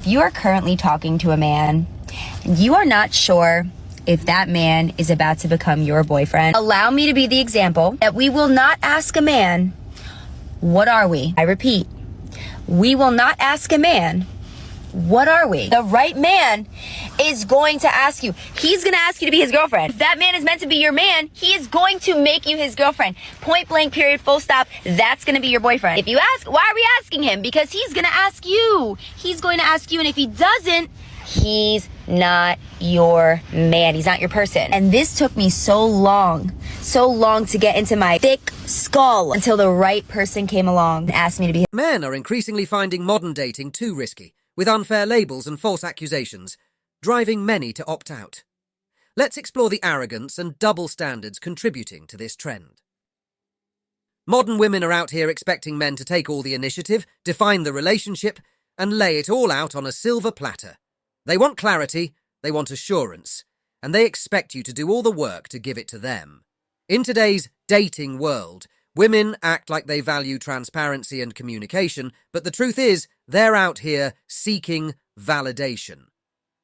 If you are currently talking to a man, you are not sure if that man is about to become your boyfriend, allow me to be the example that we will not ask a man, what are we? I repeat, we will not ask a man, what are we? The right man is going to ask you. He's going to ask you to be his girlfriend. If that man is meant to be your man, he is going to make you his girlfriend. Point blank, period, full stop. That's going to be your boyfriend. If you ask, why are we asking him? Because he's going to ask you. He's going to ask you. And if he doesn't, he's not your man. He's not your person. And this took me so long to get into my thick skull until the right person came along and asked me to be. Men are increasingly finding modern dating too risky, with unfair labels and false accusations, driving many to opt out. Let's explore the arrogance and double standards contributing to this trend. Modern women are out here expecting men to take all the initiative, define the relationship, and lay it all out on a silver platter. They want clarity, they want assurance, and they expect you to do all the work to give it to them. In today's dating world, women act like they value transparency and communication, but the truth is, they're out here seeking validation.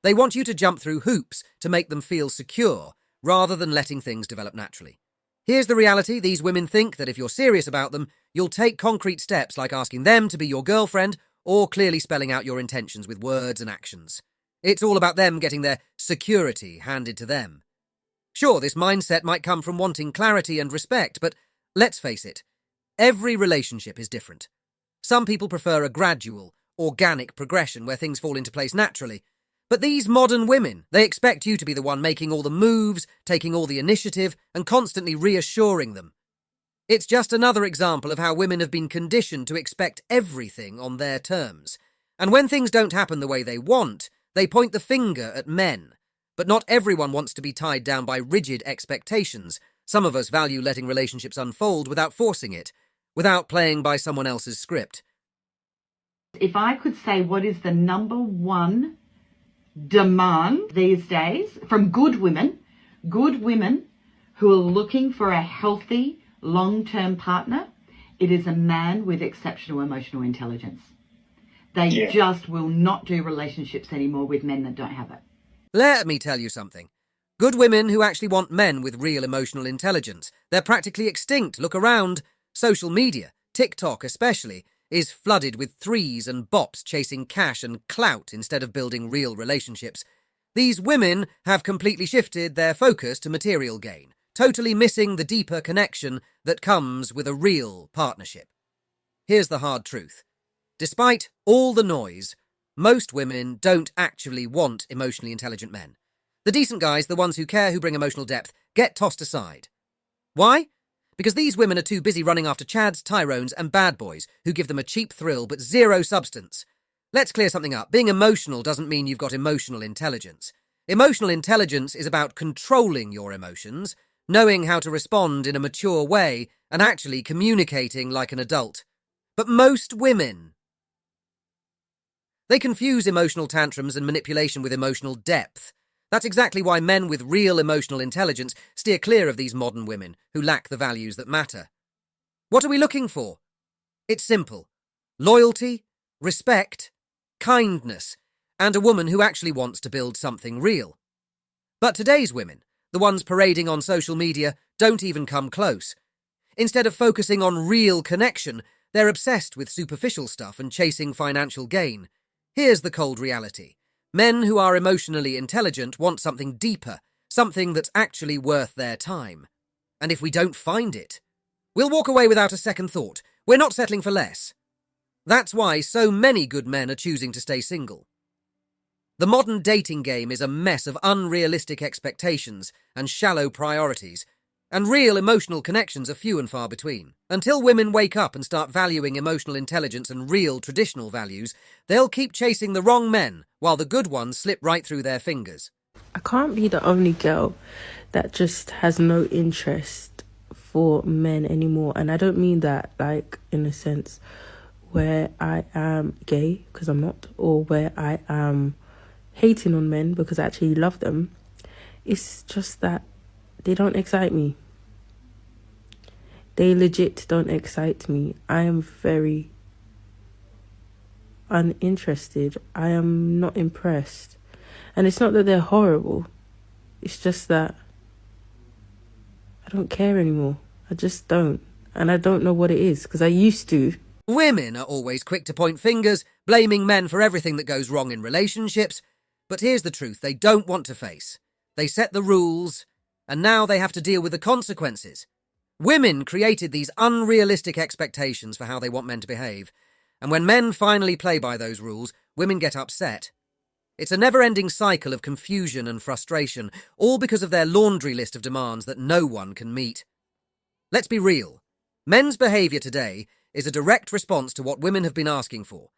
They want you to jump through hoops to make them feel secure, rather than letting things develop naturally. Here's the reality: these women think that if you're serious about them, you'll take concrete steps like asking them to be your girlfriend or clearly spelling out your intentions with words and actions. It's all about them getting their security handed to them. Sure, this mindset might come from wanting clarity and respect, but let's face it, every relationship is different. Some people prefer a gradual, organic progression where things fall into place naturally. But these modern women, they expect you to be the one making all the moves, taking all the initiative, and constantly reassuring them. It's just another example of how women have been conditioned to expect everything on their terms. And when things don't happen the way they want, they point the finger at men. But not everyone wants to be tied down by rigid expectations. Some of us value letting relationships unfold without forcing it, without playing by someone else's script. If I could say what is the number one demand these days from good women who are looking for a healthy, long-term partner, it is a man with exceptional emotional intelligence. They just will not do relationships anymore with men that don't have it. Let me tell you something. Good women who actually want men with real emotional intelligence, they're practically extinct. Look around. Social media, TikTok especially, is flooded with threes and bops chasing cash and clout instead of building real relationships. These women have completely shifted their focus to material gain, totally missing the deeper connection that comes with a real partnership. Here's the hard truth. Despite all the noise, most women don't actually want emotionally intelligent men. The decent guys, the ones who care, who bring emotional depth, get tossed aside. Why? Because these women are too busy running after chads, tyrones, and bad boys who give them a cheap thrill but zero substance. Let's clear something up. Being emotional doesn't mean you've got emotional intelligence. Emotional intelligence is about controlling your emotions, knowing how to respond in a mature way, and actually communicating like an adult. But most women, they confuse emotional tantrums and manipulation with emotional depth. That's exactly why men with real emotional intelligence steer clear of these modern women who lack the values that matter. What are we looking for? It's simple. Loyalty, respect, kindness, and a woman who actually wants to build something real. But today's women, the ones parading on social media, don't even come close. Instead of focusing on real connection, they're obsessed with superficial stuff and chasing financial gain. Here's the cold reality. Men who are emotionally intelligent want something deeper, something that's actually worth their time. And if we don't find it, we'll walk away without a second thought. We're not settling for less. That's why so many good men are choosing to stay single. The modern dating game is a mess of unrealistic expectations and shallow priorities, and real emotional connections are few and far between. Until women wake up and start valuing emotional intelligence and real traditional values, they'll keep chasing the wrong men while the good ones slip right through their fingers. I can't be the only girl that just has no interest for men anymore. And I don't mean that like in a sense where I am gay, because I'm not, or where I am hating on men because I actually love them. It's just that they don't excite me. They legit don't excite me. I am very uninterested. I am not impressed. And it's not that they're horrible. It's just that I don't care anymore. I just don't. And I don't know what it is, because I used to. Women are always quick to point fingers, blaming men for everything that goes wrong in relationships. But here's the truth they don't want to face. They set the rules, and now they have to deal with the consequences. Women created these unrealistic expectations for how they want men to behave. And when men finally play by those rules, women get upset. It's a never-ending cycle of confusion and frustration, all because of their laundry list of demands that no one can meet. Let's be real. Men's behaviour today is a direct response to what women have been asking for.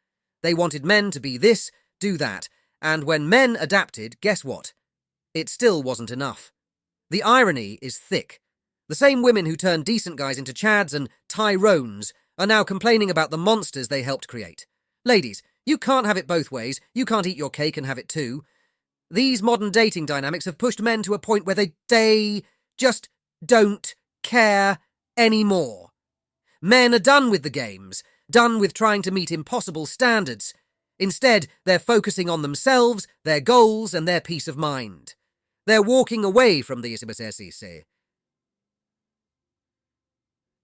They wanted men to be this, do that, and when men adapted, guess what? It still wasn't enough. The irony is thick. The same women who turned decent guys into chads and tyrones are now complaining about the monsters they helped create. Ladies, you can't have it both ways. You can't eat your cake and have it too. These modern dating dynamics have pushed men to a point where they just don't care anymore. Men are done with the games, done with trying to meet impossible standards. Instead, they're focusing on themselves, their goals, and their peace of mind. They're walking away from the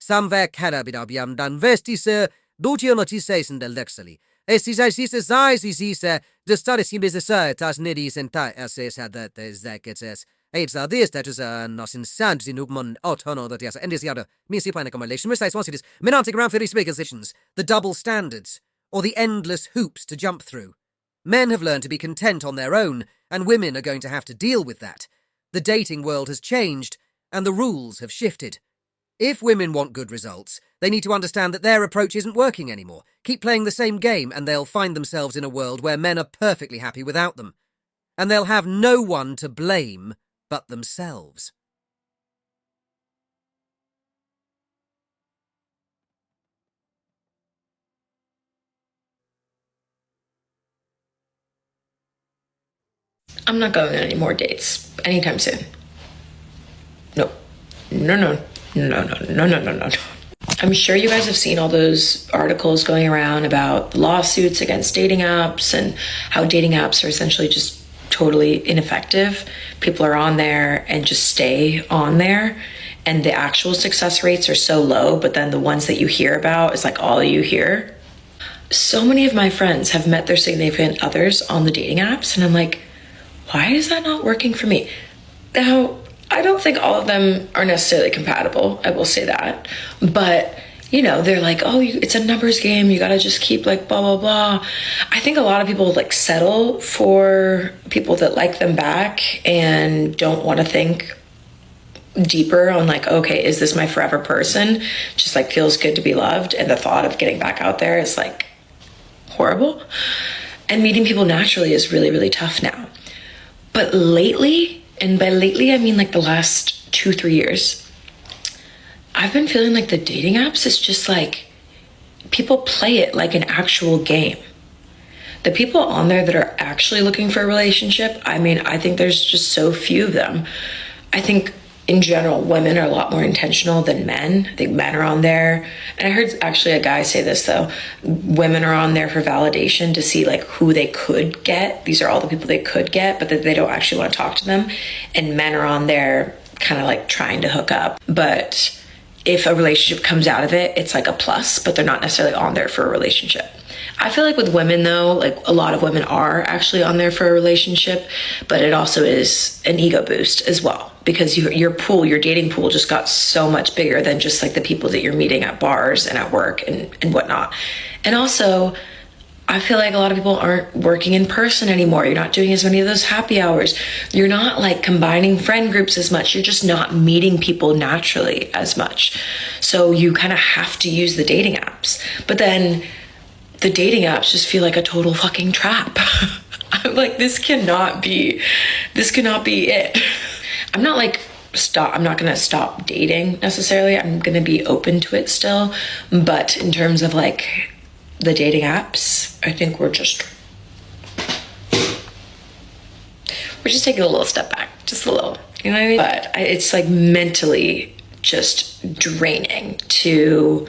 Samver karabidabiam dan vestise, dotionotise del dexali. Esisise zaisise, the studies him is a tas nidis and tie essays had that is that gets us. Aids are this that is not in sand in Ugmon autono that yes, and this other Missy Panic accommodation, which I want it is Menantic around 30 positions, the double standards, or the endless hoops to jump through. Men have learned to be content on their own, and women are going to have to deal with that. The dating world has changed, and the rules have shifted. If women want good results, they need to understand that their approach isn't working anymore. Keep playing the same game, and they'll find themselves in a world where men are perfectly happy without them. And they'll have no one to blame but themselves. I'm not going on any more dates anytime soon. No. No. I'm sure you guys have seen all those articles going around about lawsuits against dating apps and how dating apps are essentially just totally ineffective. People are on there and just stay on there, and the actual success rates are so low, but then the ones that you hear about is like all you hear. So many of my friends have met their significant others on the dating apps, and I'm like, why is that not working for me? Now, I don't think all of them are necessarily compatible, I will say that, but you know, they're like, oh, it's a numbers game, you gotta just keep like blah, blah, blah. I think a lot of people like settle for people that like them back and don't want to think deeper on like, okay, is this my forever person? Just like feels good to be loved, and the thought of getting back out there is like horrible. And meeting people naturally is really, really tough now. But lately, and by lately I mean like the last 2-3 years, I've been feeling like the dating apps is just like, people play it like an actual game. The people on there that are actually looking for a relationship, I mean, I think there's just so few of them. I think in general, women are a lot more intentional than men. I think men are on there. And I heard actually a guy say this though, women are on there for validation to see like who they could get. These are all the people they could get, but that they don't actually want to talk to them. And men are on there kind of like trying to hook up. But if a relationship comes out of it, it's like a plus, but they're not necessarily on there for a relationship. I feel like with women though, like a lot of women are actually on there for a relationship, but it also is an ego boost as well, because your pool, your dating pool just got so much bigger than just like the people that you're meeting at bars and at work and whatnot. And also, I feel like a lot of people aren't working in person anymore. You're not doing as many of those happy hours. You're not like combining friend groups as much. You're just not meeting people naturally as much. So you kind of have to use the dating apps. But then the dating apps just feel like a total fucking trap. I'm like, this cannot be it. I'm not gonna stop dating necessarily. I'm gonna be open to it still. But in terms of like the dating apps, I think we're just taking a little step back, just a little, you know what I mean? But it's like mentally just draining to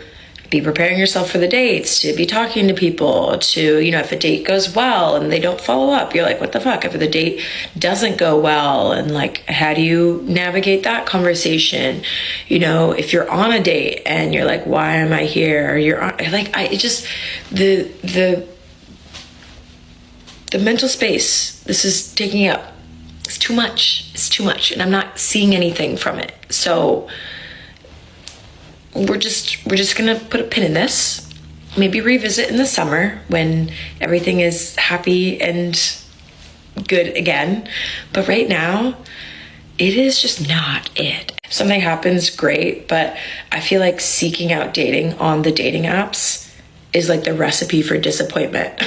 be preparing yourself for the dates, to be talking to people, to, you know, if a date goes well and they don't follow up, you're like, what the fuck? If the date doesn't go well, and like, how do you navigate that conversation? You know, if you're on a date and you're like, why am I here? Or you're on, like, it just, the mental space this is taking up, it's too much. It's too much, and I'm not seeing anything from it. So we're just gonna put a pin in this. Maybe revisit in the summer when everything is happy and good again. But right now, it is just not it. If something happens, great. But I feel like seeking out dating on the dating apps is like the recipe for disappointment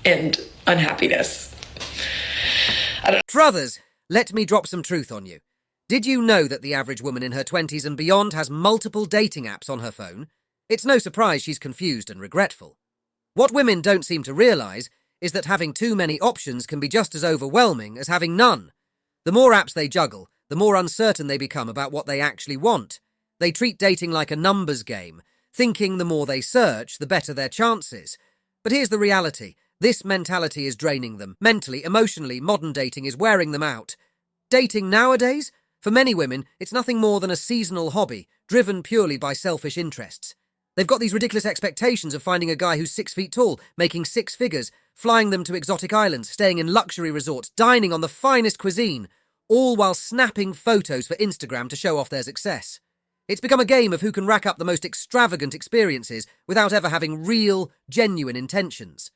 and unhappiness. Brothers, let me drop some truth on you. Did you know that the average woman in her 20s and beyond has multiple dating apps on her phone? It's no surprise she's confused and regretful. What women don't seem to realise is that having too many options can be just as overwhelming as having none. The more apps they juggle, the more uncertain they become about what they actually want. They treat dating like a numbers game, thinking the more they search, the better their chances. But here's the reality. This mentality is draining them. Mentally, emotionally, modern dating is wearing them out. Dating nowadays? For many women, it's nothing more than a seasonal hobby, driven purely by selfish interests. They've got these ridiculous expectations of finding a guy who's 6 feet tall, making 6 figures, flying them to exotic islands, staying in luxury resorts, dining on the finest cuisine, all while snapping photos for Instagram to show off their success. It's become a game of who can rack up the most extravagant experiences without ever having real, genuine intentions.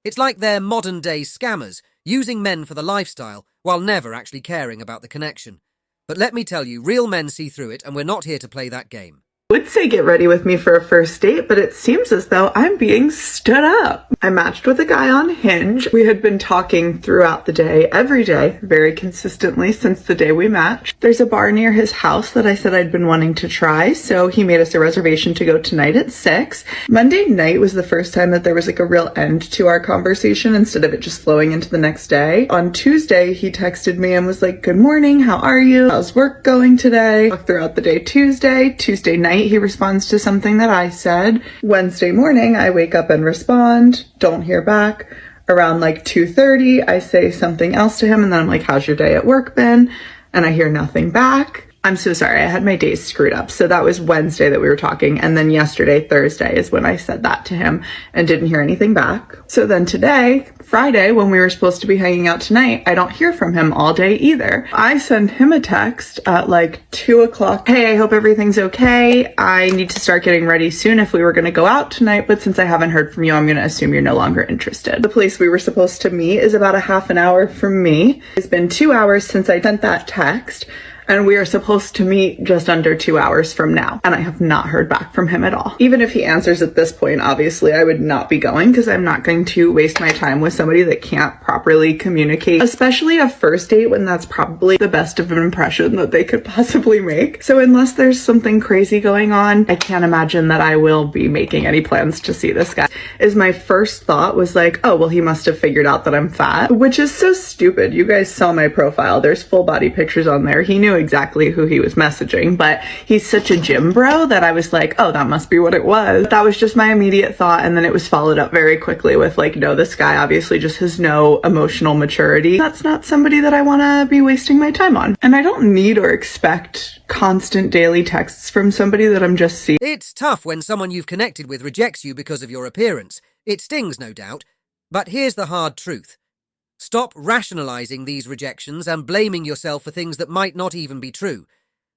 It's like they're modern-day scammers, using men for the lifestyle while never actually caring about the connection. But let me tell you, real men see through it, and we're not here to play that game. Would say get ready with me for a first date, but it seems as though I'm being stood up. I matched with a guy on Hinge. We had been talking throughout the day, every day, very consistently since the day we matched. There's a bar near his house that I said I'd been wanting to try, so he made us a reservation to go tonight at 6. Monday night was the first time that there was like a real end to our conversation instead of it just flowing into the next day. On Tuesday, he texted me and was like, good morning, how are you? How's work going today? Throughout the day Tuesday night, he responds to something that I said. Wednesday morning, I wake up and respond, don't hear back. Around like 2:30, I say something else to him, and then I'm like, how's your day at work been? And I hear nothing back. I'm so sorry, I had my days screwed up. So that was Wednesday that we were talking, and then yesterday, Thursday, is when I said that to him and didn't hear anything back. So then today, Friday, when we were supposed to be hanging out tonight, I don't hear from him all day either. I send him a text at like 2 o'clock. Hey, I hope everything's okay. I need to start getting ready soon if we were going to go out tonight, but since I haven't heard from you, I'm going to assume you're no longer interested. The place we were supposed to meet is about a half an hour from me. It's been 2 hours since I sent that text, and we are supposed to meet just under 2 hours from now, and I have not heard back from him at all. Even if he answers at this point, obviously I would not be going, because I'm not going to waste my time with somebody that can't properly communicate, especially a first date when that's probably the best of an impression that they could possibly make. So unless there's something crazy going on, I can't imagine that I will be making any plans to see this guy. Is my first thought was like, oh, well, he must have figured out that I'm fat, which is so stupid. You guys saw my profile. There's full body pictures on there. He knew exactly who he was messaging, but he's such a gym bro that I was like, oh, that must be what it was. That was just my immediate thought, and then it was followed up very quickly with like, no, this guy obviously just has no emotional maturity. That's not somebody that I want to be wasting my time on. And I don't need or expect constant daily texts from somebody that I'm just seeing. It's tough when someone you've connected with rejects you because of your appearance. It stings, no doubt. But here's the hard truth. Stop rationalizing these rejections and blaming yourself for things that might not even be true.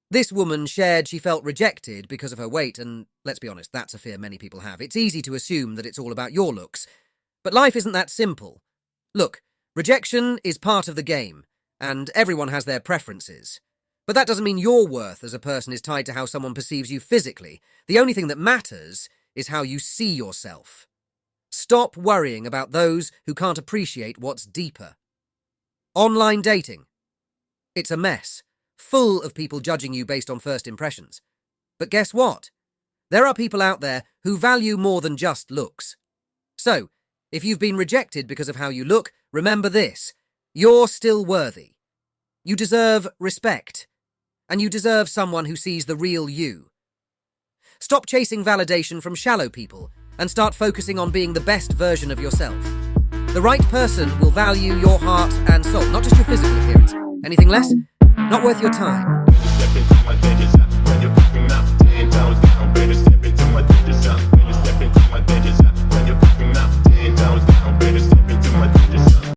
This woman shared she felt rejected because of her weight, and let's be honest, that's a fear many people have. It's easy to assume that it's all about your looks. But life isn't that simple. Look, rejection is part of the game, and everyone has their preferences. But that doesn't mean your worth as a person is tied to how someone perceives you physically. The only thing that matters is how you see yourself. Stop worrying about those who can't appreciate what's deeper. Online dating. It's a mess, full of people judging you based on first impressions. But guess what? There are people out there who value more than just looks. So, if you've been rejected because of how you look, remember this. You're still worthy. You deserve respect. And you deserve someone who sees the real you. Stop chasing validation from shallow people and start focusing on being the best version of yourself. The right person will value your heart and soul, not just your physical appearance. Anything less? Not worth your time.